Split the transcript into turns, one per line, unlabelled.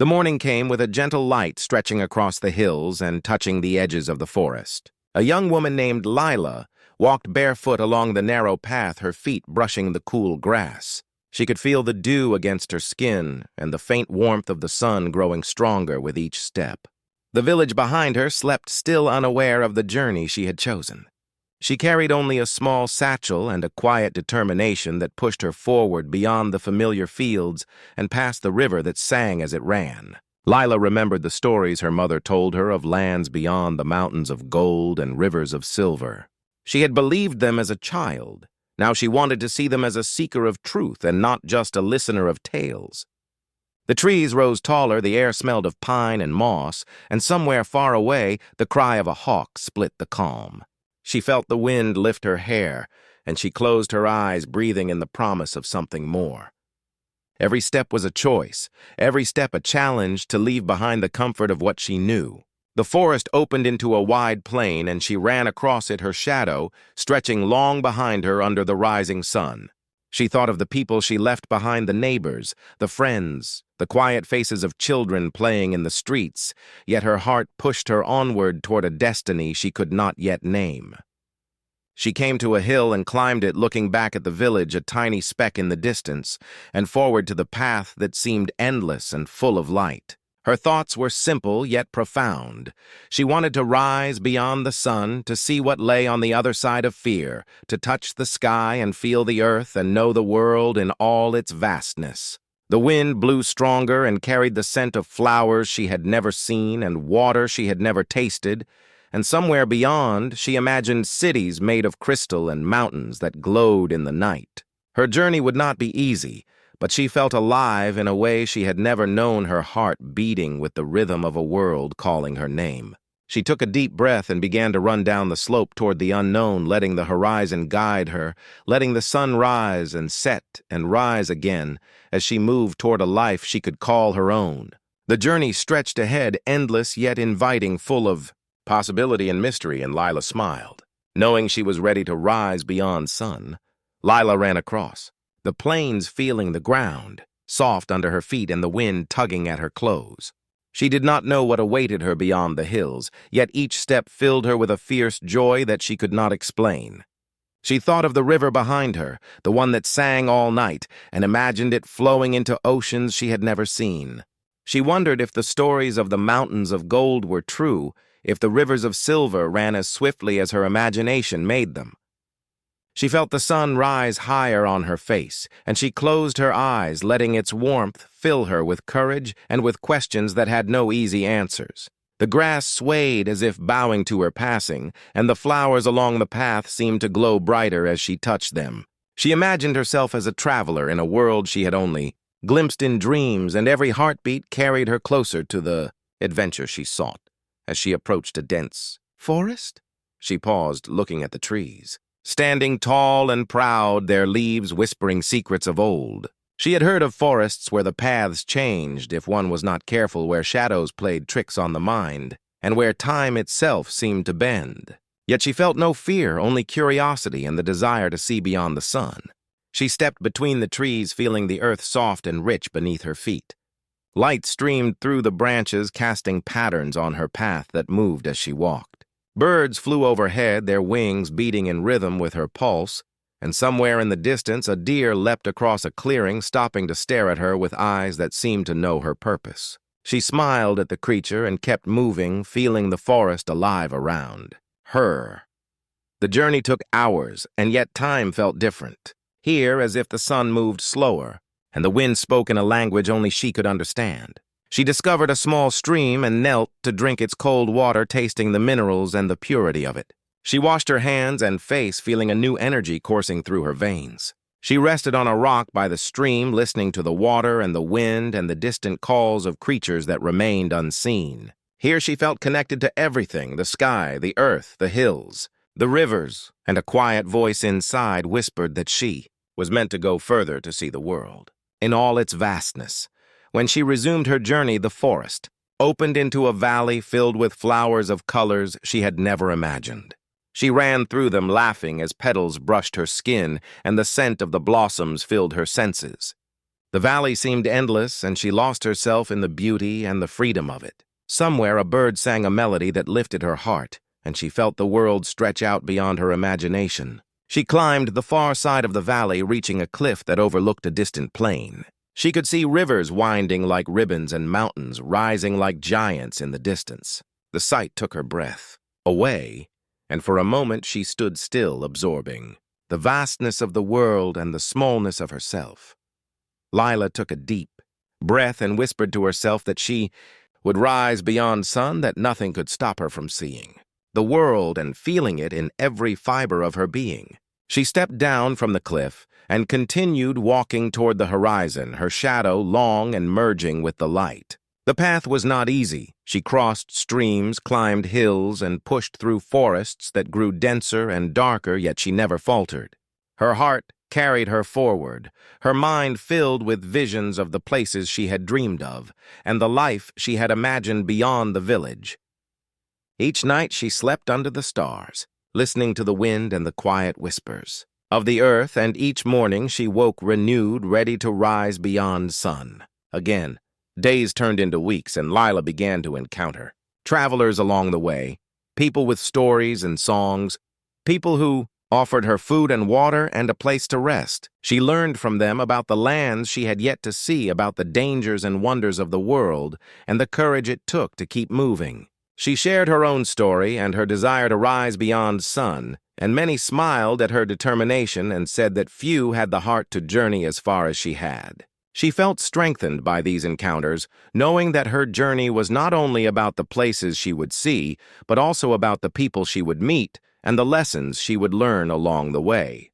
The morning came with a gentle light stretching across the hills and touching the edges of the forest. A young woman named Lila walked barefoot along the narrow path, her feet brushing the cool grass. She could feel the dew against her skin and the faint warmth of the sun growing stronger with each step. The village behind her slept, still unaware of the journey she had chosen. She carried only a small satchel and a quiet determination that pushed her forward beyond the familiar fields and past the river that sang as it ran. Lila remembered the stories her mother told her of lands beyond the mountains of gold and rivers of silver. She had believed them as a child. Now she wanted to see them as a seeker of truth and not just a listener of tales. The trees rose taller, the air smelled of pine and moss, and somewhere far away, the cry of a hawk split the calm. She felt the wind lift her hair, and she closed her eyes, breathing in the promise of something more. Every step was a choice, every step a challenge to leave behind the comfort of what she knew. The forest opened into a wide plain, and she ran across it, her shadow stretching long behind her under the rising sun. She thought of the people she left behind, the neighbors, the friends, the quiet faces of children playing in the streets, yet her heart pushed her onward toward a destiny she could not yet name. She came to a hill and climbed it, looking back at the village, a tiny speck in the distance, and forward to the path that seemed endless and full of light. Her thoughts were simple yet profound. She wanted to rise beyond the sun, to see what lay on the other side of fear, to touch the sky and feel the earth and know the world in all its vastness. The wind blew stronger and carried the scent of flowers she had never seen and water she had never tasted, and somewhere beyond she imagined cities made of crystal and mountains that glowed in the night. Her journey would not be easy, but she felt alive in a way she had never known, her heart beating with the rhythm of a world calling her name. She took a deep breath and began to run down the slope toward the unknown, letting the horizon guide her, letting the sun rise and set and rise again as she moved toward a life she could call her own. The journey stretched ahead, endless yet inviting, full of possibility and mystery, and Lila smiled. Knowing she was ready to rise beyond sun, Lila ran across, the plains feeling the ground, soft under her feet and the wind tugging at her clothes. She did not know what awaited her beyond the hills, yet each step filled her with a fierce joy that she could not explain. She thought of the river behind her, the one that sang all night, and imagined it flowing into oceans she had never seen. She wondered if the stories of the mountains of gold were true, if the rivers of silver ran as swiftly as her imagination made them. She felt the sun rise higher on her face, and she closed her eyes, letting its warmth fill her with courage and with questions that had no easy answers. The grass swayed as if bowing to her passing, and the flowers along the path seemed to glow brighter as she touched them. She imagined herself as a traveler in a world she had only glimpsed in dreams, and every heartbeat carried her closer to the adventure she sought. As she approached a dense forest, she paused, looking at the trees, standing tall and proud, their leaves whispering secrets of old. She had heard of forests where the paths changed if one was not careful, where shadows played tricks on the mind, and where time itself seemed to bend. Yet she felt no fear, only curiosity and the desire to see beyond the sun. She stepped between the trees, feeling the earth soft and rich beneath her feet. Light streamed through the branches, casting patterns on her path that moved as she walked. Birds flew overhead, their wings beating in rhythm with her pulse, and somewhere in the distance a deer leapt across a clearing, stopping to stare at her with eyes that seemed to know her purpose. She smiled at the creature and kept moving, feeling the forest alive around her. The journey took hours, and yet time felt different. Here, as if the sun moved slower, and the wind spoke in a language only she could understand. She discovered a small stream and knelt to drink its cold water, tasting the minerals and the purity of it. She washed her hands and face, feeling a new energy coursing through her veins. She rested on a rock by the stream, listening to the water and the wind and the distant calls of creatures that remained unseen. Here she felt connected to everything, the sky, the earth, the hills, the rivers, and a quiet voice inside whispered that she was meant to go further to see the world in all its vastness. When she resumed her journey, the forest opened into a valley filled with flowers of colors she had never imagined. She ran through them, laughing as petals brushed her skin and the scent of the blossoms filled her senses. The valley seemed endless, and she lost herself in the beauty and the freedom of it. Somewhere a bird sang a melody that lifted her heart, and she felt the world stretch out beyond her imagination. She climbed the far side of the valley, reaching a cliff that overlooked a distant plain. She could see rivers winding like ribbons and mountains rising like giants in the distance. The sight took her breath away, and for a moment she stood still, absorbing the vastness of the world and the smallness of herself. Lila took a deep breath and whispered to herself that she would rise beyond sun, that nothing could stop her from seeing the world and feeling it in every fiber of her being. She stepped down from the cliff and continued walking toward the horizon, her shadow long and merging with the light. The path was not easy. She crossed streams, climbed hills, and pushed through forests that grew denser and darker, yet she never faltered. Her heart carried her forward, her mind filled with visions of the places she had dreamed of, and the life she had imagined beyond the village. Each night she slept under the stars, listening to the wind and the quiet whispers of the earth, and each morning she woke renewed, ready to rise beyond sun. Again, days turned into weeks, and Lila began to encounter travelers along the way, people with stories and songs, people who offered her food and water and a place to rest. She learned from them about the lands she had yet to see, about the dangers and wonders of the world, and the courage it took to keep moving. She shared her own story and her desire to rise beyond sun, and many smiled at her determination and said that few had the heart to journey as far as she had. She felt strengthened by these encounters, knowing that her journey was not only about the places she would see, but also about the people she would meet and the lessons she would learn along the way.